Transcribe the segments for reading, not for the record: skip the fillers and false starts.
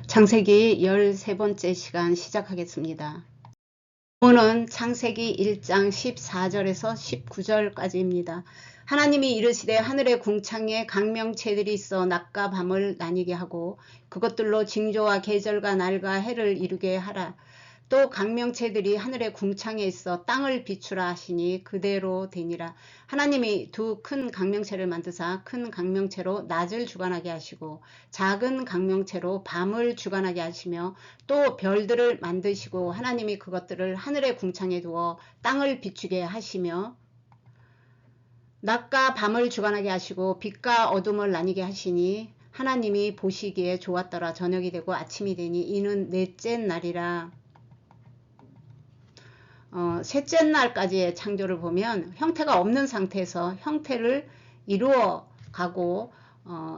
창세기 13번째 시간 시작하겠습니다. 오늘은 창세기 1장 14절에서 19절까지입니다. 하나님이 이르시되 하늘의 궁창에 강명체들이 있어 낮과 밤을 나뉘게 하고 그것들로 징조와 계절과 날과 해를 이루게 하라. 또 강명체들이 하늘의 궁창에 있어 땅을 비추라 하시니 그대로 되니라. 하나님이 두 큰 강명체를 만드사 큰 강명체로 낮을 주관하게 하시고 작은 강명체로 밤을 주관하게 하시며 또 별들을 만드시고 하나님이 그것들을 하늘의 궁창에 두어 땅을 비추게 하시며 낮과 밤을 주관하게 하시고 빛과 어둠을 나뉘게 하시니 하나님이 보시기에 좋았더라. 저녁이 되고 아침이 되니 이는 넷째 날이라. 셋째 날까지의 창조를 보면 형태가 없는 상태에서 형태를 이루어 가고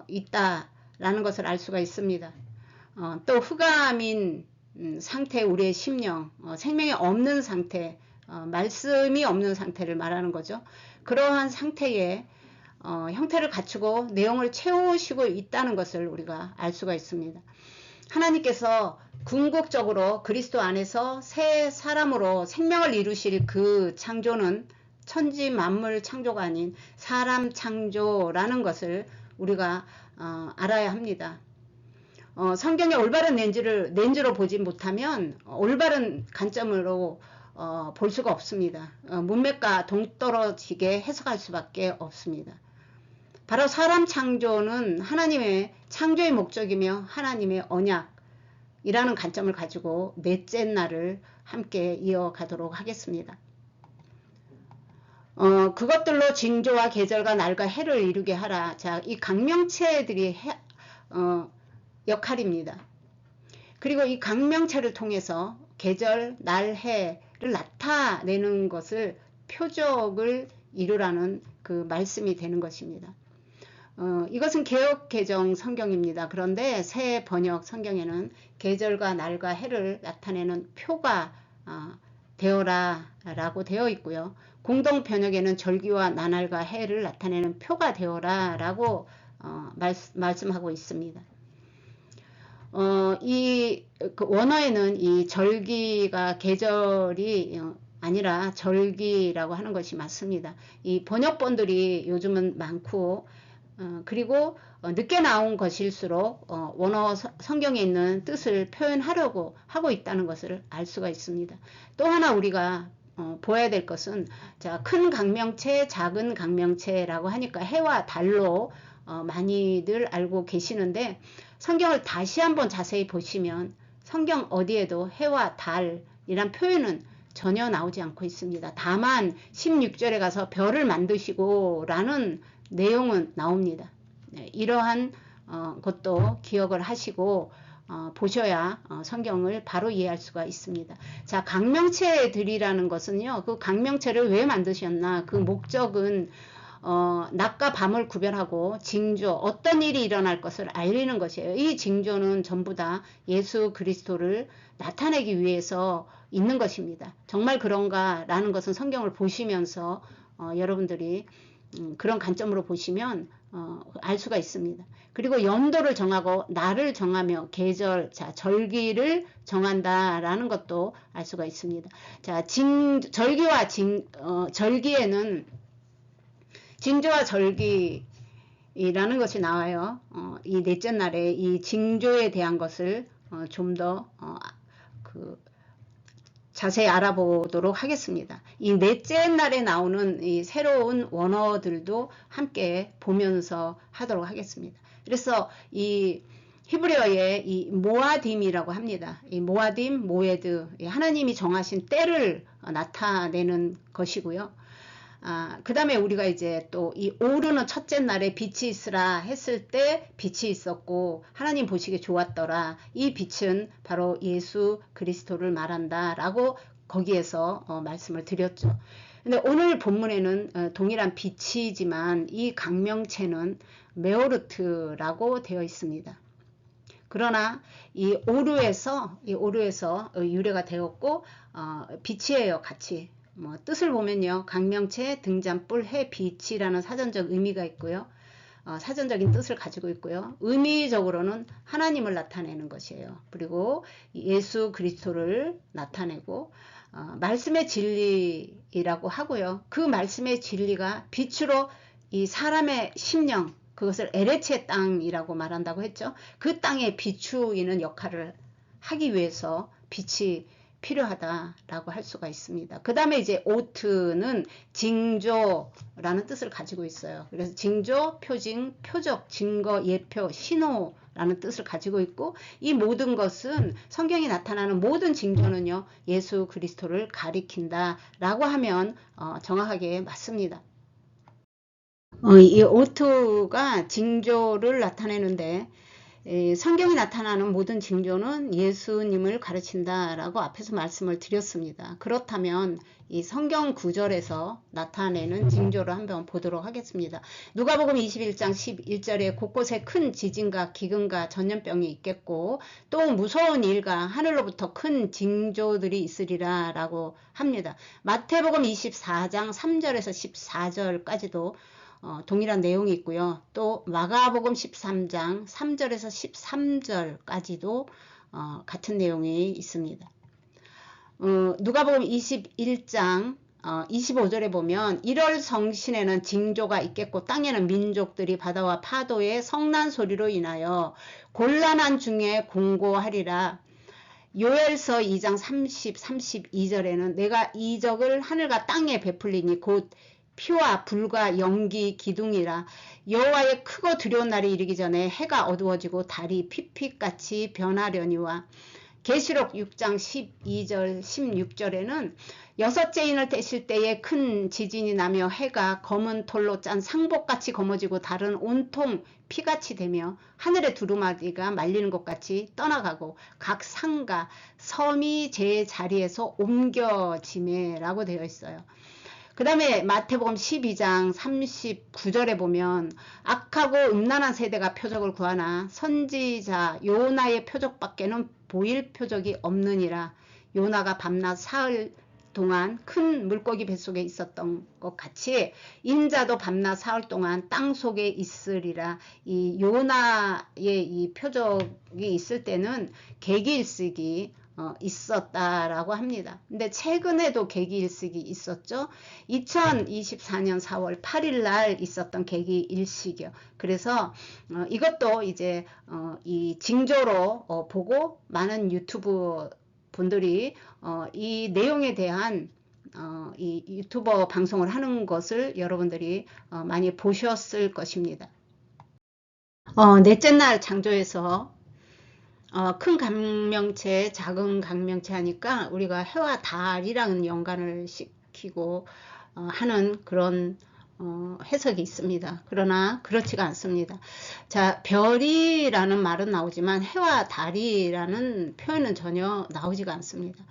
있다라는 것을 알 수가 있습니다. 또 흑암인 상태, 우리의 심령, 생명이 없는 상태, 말씀이 없는 상태를 말하는 거죠. 그러한 상태에 형태를 갖추고 내용을 채우시고 있다는 것을 우리가 알 수가 있습니다. 하나님께서 궁극적으로 그리스도 안에서 새 사람으로 생명을 이루실 그 창조는 천지 만물 창조가 아닌 사람 창조라는 것을 우리가 알아야 합니다. 성경의 올바른 렌즈로 보지 못하면 올바른 관점으로 볼 수가 없습니다. 문맥과 동떨어지게 해석할 수밖에 없습니다. 바로 사람 창조는 하나님의 창조의 목적이며 하나님의 언약이라는 관점을 가지고 넷째 날을 함께 이어가도록 하겠습니다. 그것들로 징조와 계절과 날과 해를 이루게 하라. 자, 이 강명체들이 역할입니다. 그리고 이 강명체를 통해서 계절, 날, 해를 나타내는 것을 표적을 이루라는 그 말씀이 되는 것입니다. 이것은 개역개정 성경입니다. 그런데 새 번역 성경에는 계절과 날과 해를 나타내는 표가 되어라 라고 되어 있고요. 공동 번역에는 절기와 나날과 해를 나타내는 표가 되어라 라고 말씀하고 있습니다. 그 원어에는 이 절기가 계절이 아니라 절기라고 하는 것이 맞습니다. 이 번역본들이 요즘은 많고 그리고 늦게 나온 것일수록 원어 성경에 있는 뜻을 표현하려고 하고 있다는 것을 알 수가 있습니다. 또 하나 우리가 보아야 될 것은 자, 큰 강명체, 작은 강명체라고 하니까 해와 달로 많이들 알고 계시는데 성경을 다시 한번 자세히 보시면 성경 어디에도 해와 달이란 표현은 전혀 나오지 않고 있습니다. 다만 16절에 가서 별을 만드시고 라는 내용은 나옵니다. 네, 이러한 것도 기억을 하시고 보셔야 성경을 바로 이해할 수가 있습니다. 자, 강명체들이라는 것은요, 그 강명체를 왜 만드셨나? 그 목적은 낮과 밤을 구별하고 징조, 어떤 일이 일어날 것을 알리는 것이에요. 이 징조는 전부 다 예수 그리스도를 나타내기 위해서 있는 것입니다. 정말 그런가? 라는 것은 성경을 보시면서 여러분들이 그런 관점으로 보시면 알 수가 있습니다. 그리고 연도를 정하고 날을 정하며 계절, 자, 절기를 정한다라는 것도 알 수가 있습니다. 자, 절기와 절기에는 징조와 절기라는 것이 나와요. 이 넷째 날에 이 징조에 대한 것을 좀 더 자세히 알아보도록 하겠습니다. 이 넷째 날에 나오는 이 새로운 원어들도 함께 보면서 하도록 하겠습니다. 그래서 이 히브리어의 이 모아딤이라고 합니다. 이 모아딤, 모에드, 하나님이 정하신 때를 나타내는 것이고요. 그 다음에 우리가 이제 또 이 오르는 첫째 날에 빛이 있으라 했을 때 빛이 있었고 하나님 보시기에 좋았더라. 이 빛은 바로 예수 그리스도를 말한다 라고 거기에서 말씀을 드렸죠. 근데 오늘 본문에는 동일한 빛이지만 이 강명체는 메오르트라고 되어 있습니다. 그러나 이 오르에서 유래가 되었고 빛이에요. 같이 뜻을 보면요. 강명체, 등잔불, 해, 빛이라는 사전적 의미가 있고요. 사전적인 뜻을 가지고 있고요. 의미적으로는 하나님을 나타내는 것이에요. 그리고 예수 그리스도를 나타내고 말씀의 진리라고 하고요. 그 말씀의 진리가 빛으로 이 사람의 심령, 그것을 에레체 땅이라고 말한다고 했죠. 그 땅에 비추이는 역할을 하기 위해서 빛이 필요하다라고 할 수가 있습니다. 그 다음에 이제 오트는 징조라는 뜻을 가지고 있어요. 그래서 징조, 표징, 표적, 증거, 예표, 신호라는 뜻을 가지고 있고, 이 모든 것은 성경이 나타나는 모든 징조는요, 예수 그리스도를 가리킨다라고 하면 정확하게 맞습니다. 이 오트가 징조를 나타내는데, 성경이 나타나는 모든 징조는 예수님을 가르친다라고 앞에서 말씀을 드렸습니다. 그렇다면 이 성경 구절에서 나타내는 징조를 한번 보도록 하겠습니다. 누가복음 21장 11절에 곳곳에 큰 지진과 기근과 전염병이 있겠고 또 무서운 일과 하늘로부터 큰 징조들이 있으리라 라고 합니다. 마태복음 24장 3절에서 14절까지도 동일한 내용이 있고요. 또 마가복음 13장 3절에서 13절까지도 같은 내용이 있습니다. 누가복음 21장 25절에 보면 1월 성신에는 징조가 있겠고 땅에는 민족들이 바다와 파도의 성난 소리로 인하여 곤란한 중에 공고하리라. 요엘서 2장 30, 32절에는 내가 이적을 하늘과 땅에 베풀리니 곧 피와 불과 연기 기둥이라. 여호와의 크고 두려운 날이 이르기 전에 해가 어두워지고 달이 핏빛같이 변하려니와. 계시록 6장 12절 16절에는 여섯째 인을 떼실 때에 큰 지진이 나며 해가 검은 털로 짠 상복같이 검어지고 달은 온통 피같이 되며 하늘의 두루마리가 말리는 것 같이 떠나가고 각 상가 섬이 제 자리에서 옮겨지매 라고 되어 있어요. 그 다음에 마태복음 12장 39절에 보면 악하고 음란한 세대가 표적을 구하나 선지자 요나의 표적밖에는 보일 표적이 없느니라. 요나가 밤낮 사흘 동안 큰 물고기 뱃속에 있었던 것 같이 인자도 밤낮 사흘 동안 땅 속에 있으리라. 이 요나의 이 표적이 있을 때는 계기일식이 있었다라고 합니다. 근데 최근에도 계기일식이 있었죠. 2024년 4월 8일 날 있었던 계기일식이요. 그래서 이것도 이제 이 징조로 보고 많은 유튜브 분들이 이 내용에 대한 이 유튜버 방송을 하는 것을 여러분들이 많이 보셨을 것입니다. 넷째 날 창조에서 큰 강명체, 작은 강명체 하니까 우리가 해와 달이랑 연관을 시키고 하는 그런 해석이 있습니다. 그러나 그렇지가 않습니다. 자, 별이라는 말은 나오지만 해와 달이라는 표현은 전혀 나오지가 않습니다.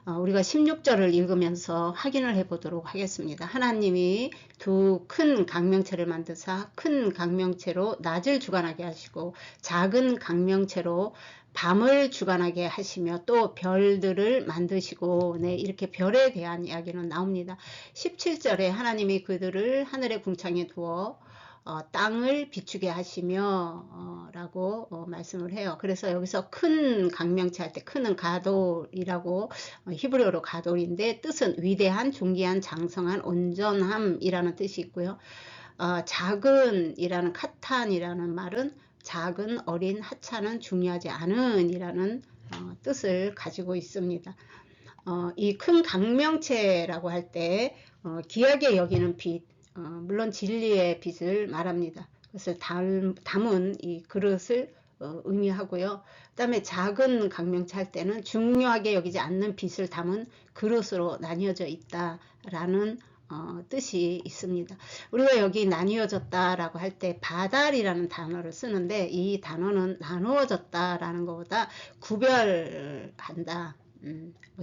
우리가 16절을 읽으면서 확인을 해 보도록 하겠습니다. 하나님이 두 큰 강명체를 만드사 큰 강명체로 낮을 주관하게 하시고 작은 강명체로 밤을 주관하게 하시며 또 별들을 만드시고, 네, 이렇게 별에 대한 이야기는 나옵니다. 17절에 하나님이 그들을 하늘의 궁창에 두어 땅을 비추게 하시며 라고 말씀을 해요. 그래서 여기서 큰 강명체 할 때 큰은 가돌이라고 히브리어로 가돌인데 뜻은 위대한, 존귀한, 장성한, 온전함이라는 뜻이 있고요. 작은 이라는 카탄이라는 말은 작은, 어린, 하찮은, 중요하지 않은 이라는 뜻을 가지고 있습니다. 이 큰 강명체라고 할 때 귀하게 여기는 빛, 물론 진리의 빛을 말합니다. 그것을 담은 이 그릇을 의미하고요. 그 다음에 작은 강명체 할 때는 중요하게 여기지 않는 빛을 담은 그릇으로 나뉘어져 있다라는 뜻이 있습니다. 우리가 여기 나뉘어졌다라고 할 때 바달이라는 단어를 쓰는데 이 단어는 나누어졌다라는 것보다 구별한다.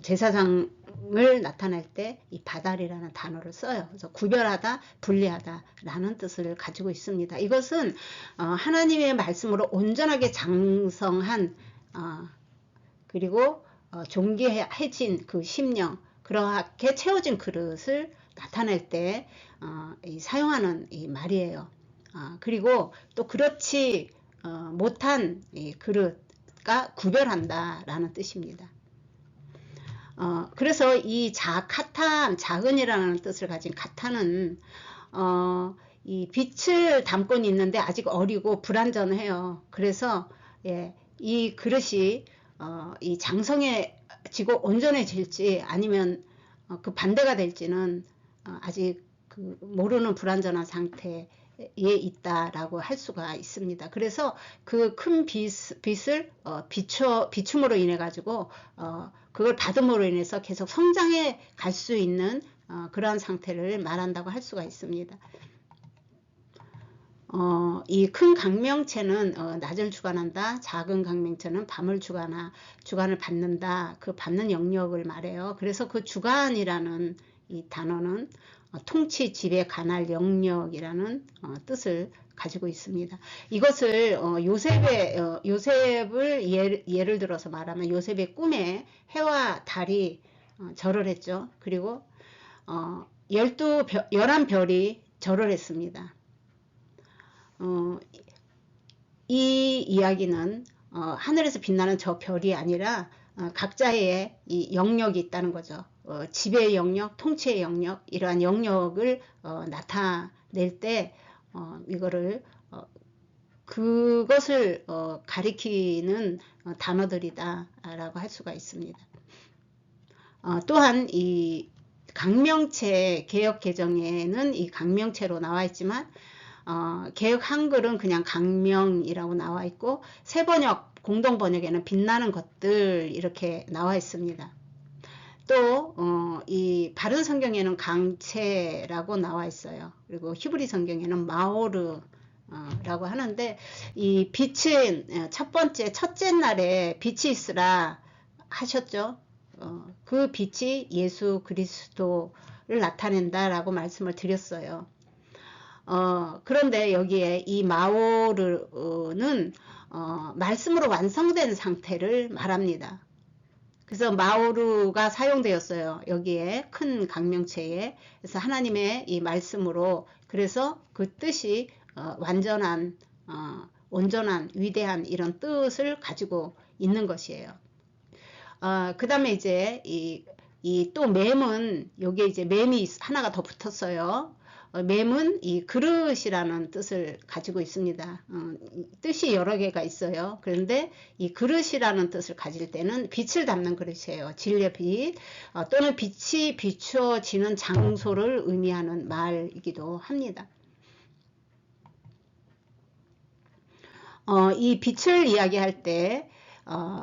제사장을 나타낼 때 이 바달이라는 단어를 써요. 그래서 구별하다, 분리하다 라는 뜻을 가지고 있습니다. 이것은 하나님의 말씀으로 온전하게 장성한 그리고 존귀해진 그 심령, 그렇게 채워진 그릇을 나타낼 때 사용하는 이 말이에요. 그리고 또 그렇지 못한 이 그릇과 구별한다 라는 뜻입니다. 그래서 이 카탄, 자은이라는 뜻을 가진 카탄은 이 빛을 담고 있는데 아직 어리고 불완전해요. 그래서 예, 이 그릇이 이 장성해지고 온전해질지 아니면 그 반대가 될지는 아직 그 모르는 불완전한 상태에 있다라고 할 수가 있습니다. 그래서 그 큰 빛을 비춤으로 인해 가지고 그걸 받음으로 인해서 계속 성장해 갈 수 있는 그러한 상태를 말한다고 할 수가 있습니다. 이 큰 강명체는 낮을 주관한다. 작은 강명체는 밤을 주관을 받는다. 그 받는 영역을 말해요. 그래서 그 주관이라는 이 단어는 통치, 지배, 관할 영역이라는 뜻을 가지고 있습니다. 이것을 요셉을 예를 들어서 말하면 요셉의 꿈에 해와 달이 절을 했죠. 그리고 11별이 절을 했습니다. 이 이야기는 하늘에서 빛나는 저 별이 아니라 각자의 이 영역이 있다는 거죠. 지배의 영역, 통치의 영역, 이러한 영역을 나타낼 때 이거를 그것을 가리키는 단어들이다 라고 할 수가 있습니다. 또한 이 강명체 개역 개정에는 이 강명체로 나와 있지만 개역 한글은 그냥 강명이라고 나와 있고 새번역 공동 번역에는 빛나는 것들 이렇게 나와 있습니다. 또 이 바른 성경에는 강체라고 나와 있어요. 그리고 히브리 성경에는 마오르 라고 하는데 이 빛은 첫째 날에 빛이 있으라 하셨죠. 그 빛이 예수 그리스도를 나타낸다 라고 말씀을 드렸어요. 그런데 여기에 이 마오르는 말씀으로 완성된 상태를 말합니다. 그래서 마오르가 사용되었어요. 여기에 큰 강명체에. 그래서 하나님의 이 말씀으로 그래서 그 뜻이 완전한 온전한 위대한 이런 뜻을 가지고 있는 것이에요. 그 다음에 이제 이 또 맴은 여기에 이제 맴이 하나가 더 붙었어요. 맴은 이 그릇이라는 뜻을 가지고 있습니다. 뜻이 여러 개가 있어요. 그런데 이 그릇이라는 뜻을 가질 때는 빛을 담는 그릇이에요. 진리의 빛 또는 빛이 비추어지는 장소를 의미하는 말이기도 합니다. 이 빛을 이야기할 때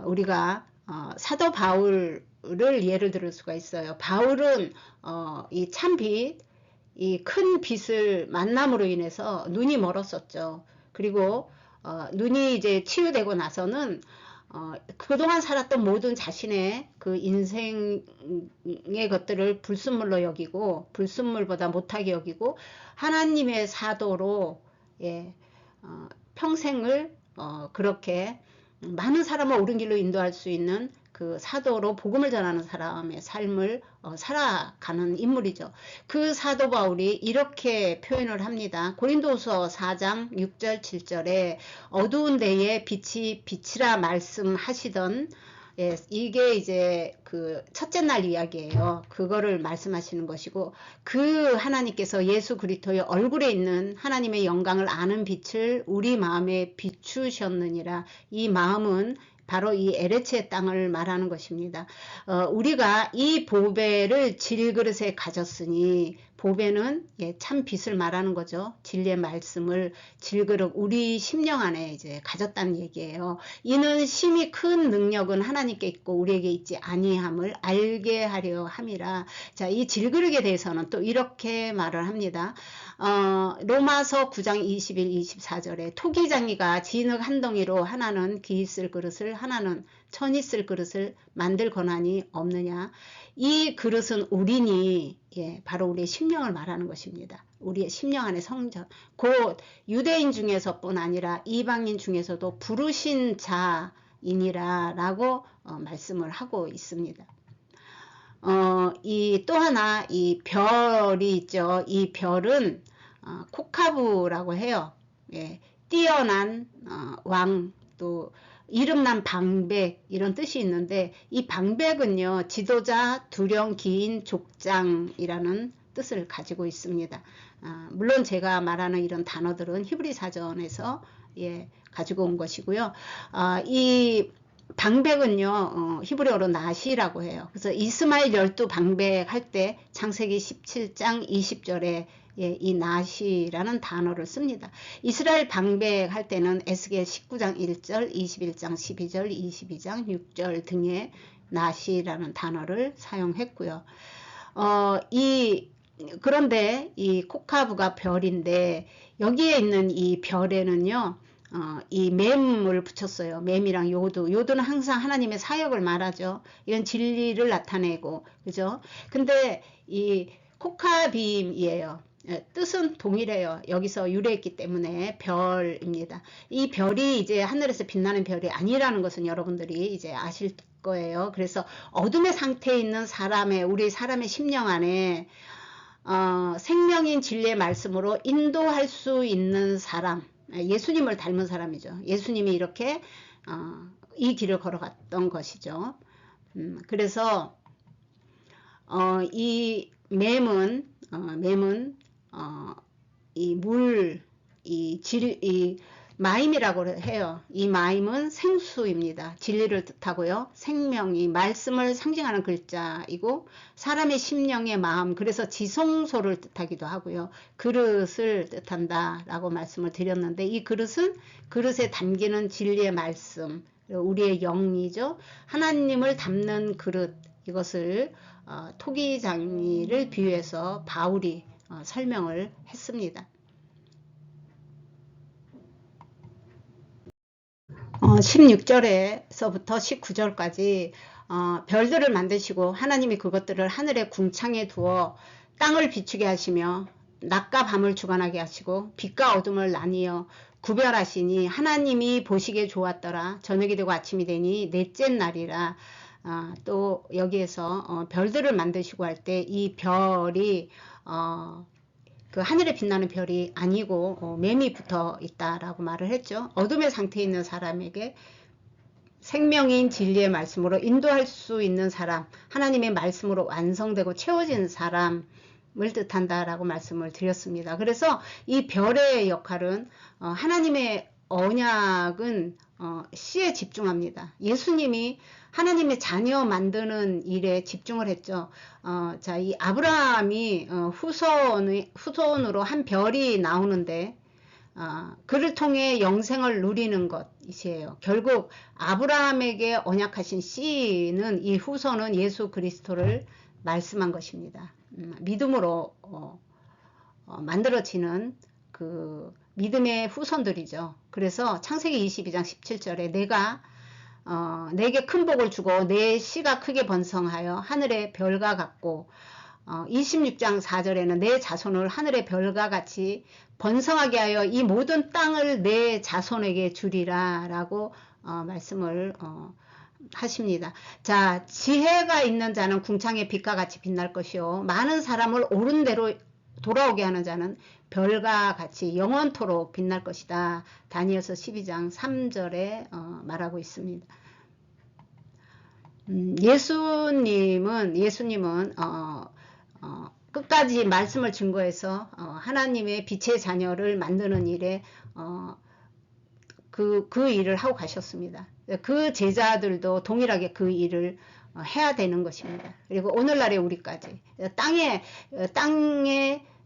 우리가 사도 바울을 예를 들을 수가 있어요. 바울은 이 참빛 이 큰 빛을 만남으로 인해서 눈이 멀었었죠. 그리고 눈이 이제 치유되고 나서는 그동안 살았던 모든 자신의 그 인생의 것들을 불순물로 여기고 불순물보다 못하게 여기고 하나님의 사도로 예, 평생을 그렇게 많은 사람을 옳은 길로 인도할 수 있는 그 사도로 복음을 전하는 사람의 삶을 살아가는 인물이죠. 그 사도 바울이 이렇게 표현을 합니다. 고린도후서 4장 6절 7절에 어두운 데에 빛이라 말씀하시던 예, 이게 이제 그 첫째 날 이야기예요. 그거를 말씀하시는 것이고 그 하나님께서 예수 그리스도의 얼굴에 있는 하나님의 영광을 아는 빛을 우리 마음에 비추셨느니라. 이 마음은 바로 이 에레츠의 땅을 말하는 것입니다. 우리가 이 보배를 질그릇에 가졌으니 보배는 예, 참 빛을 말하는 거죠. 진리의 말씀을 질그릇 우리 심령 안에 이제 가졌다는 얘기예요. 이는 심히 큰 능력은 하나님께 있고 우리에게 있지 아니함을 알게 하려 함이라. 자, 이 질그릇에 대해서는 또 이렇게 말을 합니다. 로마서 9장 21, 24절에 토기장이가 진흙 한 덩이로 하나는 기 있을 그릇을 하나는 천이 쓸 그릇을 만들 권한이 없느냐. 이 그릇은 우리니 예, 바로 우리의 심령을 말하는 것입니다. 우리의 심령 안의 성전 곧 유대인 중에서뿐 아니라 이방인 중에서도 부르신 자이니라 라고 말씀을 하고 있습니다. 이 또 하나 이 별이 있죠. 이 별은 코카브라고 해요. 예, 뛰어난 왕, 또 이름난 방백, 이런 뜻이 있는데, 이 방백은요 지도자, 두령, 기인, 족장이라는 뜻을 가지고 있습니다. 물론 제가 말하는 이런 단어들은 히브리 사전에서 가지고 온 것이고요. 이 방백은요 히브리어로 나시라고 해요. 그래서 이스마엘 12방백 할 때 창세기 17장 20절에 이 나시라는 단어를 씁니다. 이스라엘 방백 할 때는 에스겔 19장 1절, 21장 12절, 22장 6절 등의 나시라는 단어를 사용했고요. 그런데 이 코카브가 별인데, 여기에 있는 이 별에는요 이 맴을 붙였어요. 맴이랑 요도는 항상 하나님의 사역을 말하죠. 이건 진리를 나타내고, 그죠? 근데 이 코카빔이에요. 뜻은 동일해요. 여기서 유래했기 때문에 별입니다. 이 별이 이제 하늘에서 빛나는 별이 아니라는 것은 여러분들이 이제 아실 거예요. 그래서 어둠의 상태에 있는 우리 사람의 심령 안에 생명인 진리의 말씀으로 인도할 수 있는 사람, 예수님을 닮은 사람이죠. 예수님이 이렇게 이 길을 걸어갔던 것이죠. 그래서 이 맴은 이 마임이라고 해요. 이 마임은 생수입니다. 진리를 뜻하고요. 생명이 말씀을 상징하는 글자이고, 사람의 심령의 마음, 그래서 지성소를 뜻하기도 하고요. 그릇을 뜻한다 라고 말씀을 드렸는데, 이 그릇은 그릇에 담기는 진리의 말씀, 우리의 영이죠. 하나님을 담는 그릇, 이것을 토기장이를 비유해서 바울이 설명을 했습니다. 16절에서부터 19절까지 별들을 만드시고 하나님이 그것들을 하늘의 궁창에 두어 땅을 비추게 하시며 낮과 밤을 주관하게 하시고 빛과 어둠을 나뉘어 구별하시니 하나님이 보시기에 좋았더라. 저녁이 되고 아침이 되니 넷째 날이라. 또 여기에서 별들을 만드시고 할 때 이 별이 그 하늘에 빛나는 별이 아니고 맴이 붙어 있다라고 말을 했죠. 어둠의 상태에 있는 사람에게 생명인 진리의 말씀으로 인도할 수 있는 사람, 하나님의 말씀으로 완성되고 채워진 사람을 뜻한다라고 말씀을 드렸습니다. 그래서 이 별의 역할은 하나님의 언약은 씨에 집중합니다. 예수님이 하나님의 자녀 만드는 일에 집중을 했죠. 자, 이 아브라함이 후손으로 한 별이 나오는데 그를 통해 영생을 누리는 것이에요. 결국 아브라함에게 언약하신 씨는, 이 후손은 예수 그리스도를 말씀한 것입니다. 믿음으로 만들어지는 그 믿음의 후손들이죠. 그래서 창세기 22장 17절에 내게 큰 복을 주고 내 씨가 크게 번성하여 하늘의 별과 같고, 26장 4절에는 내 자손을 하늘의 별과 같이 번성하게 하여 이 모든 땅을 내 자손에게 주리라 라고 말씀을 하십니다. 자, 지혜가 있는 자는 궁창의 빛과 같이 빛날 것이요 많은 사람을 옳은 대로 돌아오게 하는 자는 별과 같이 영원토록 빛날 것이다. 다니엘서 12장 3절에 말하고 있습니다. 예수님은 끝까지 말씀을 증거해서 하나님의 빛의 자녀를 만드는 일에 그 일을 하고 가셨습니다. 그 제자들도 동일하게 그 일을 해야 되는 것입니다. 그리고 오늘날의 우리까지 땅에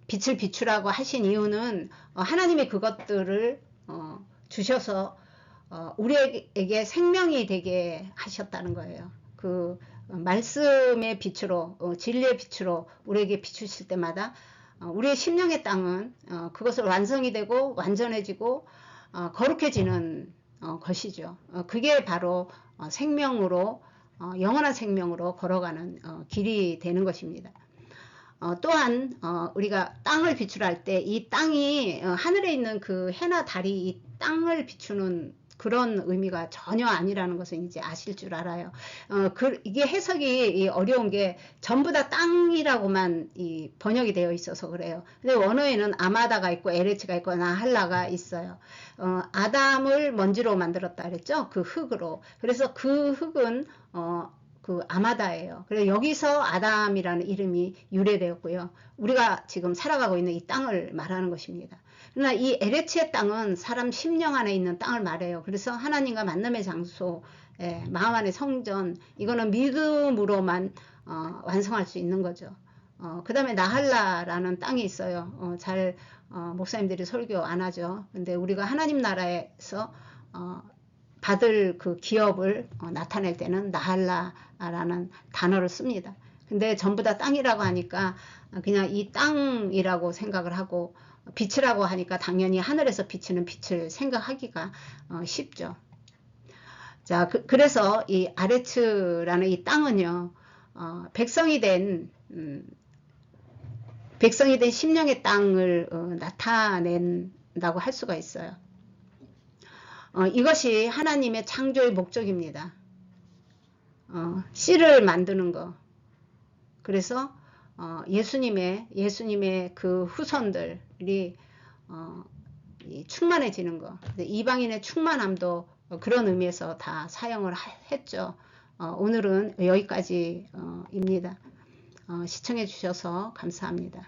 빛을 비추라고 하신 이유는 하나님이 그것들을 주셔서 우리에게 생명이 되게 하셨다는 거예요. 그 말씀의 빛으로, 진리의 빛으로 우리에게 비추실 때마다 우리의 심령의 땅은 그것을 완성이 되고 완전해지고 거룩해지는 것이죠. 그게 바로 생명으로, 영원한 생명으로 걸어가는 길이 되는 것입니다. 또한 우리가 땅을 비추라 할 때 이 땅이 하늘에 있는 그 해나 달이 이 땅을 비추는 그런 의미가 전혀 아니라는 것은 이제 아실 줄 알아요. 이게 해석이 어려운 게 전부 다 땅이라고만 번역이 되어 있어서 그래요. 근데 원어에는 아마다가 있고 에레츠가 있고 나할라가 있어요. 아담을 먼지로 만들었다 그랬죠? 그 흙으로. 그래서 그 흙은 그 아마다예요. 그래서 여기서 아담이라는 이름이 유래되었고요. 우리가 지금 살아가고 있는 이 땅을 말하는 것입니다. 그러나 이 에레츠의 땅은 사람 심령 안에 있는 땅을 말해요. 그래서 하나님과 만남의 장소, 마음 안의 성전, 이거는 믿음으로만 완성할 수 있는 거죠. 그 다음에 나할라라는 땅이 있어요. 목사님들이 설교 안 하죠. 근데 우리가 하나님 나라에서 받을 그 기업을 나타낼 때는 나할라라는 단어를 씁니다. 근데 전부 다 땅이라고 하니까 그냥 이 땅이라고 생각을 하고, 빛이라고 하니까 당연히 하늘에서 비치는 빛을 생각하기가 쉽죠. 자, 그래서 이 아레츠라는 이 땅은요, 백성이 된 심령의 땅을 나타낸다고 할 수가 있어요. 이것이 하나님의 창조의 목적입니다. 씨를 만드는 거. 그래서 예수님의 그 후손들이 충만해지는 거. 이방인의 충만함도 그런 의미에서 다 사용을 했죠. 오늘은 여기까지입니다. 시청해 주셔서 감사합니다.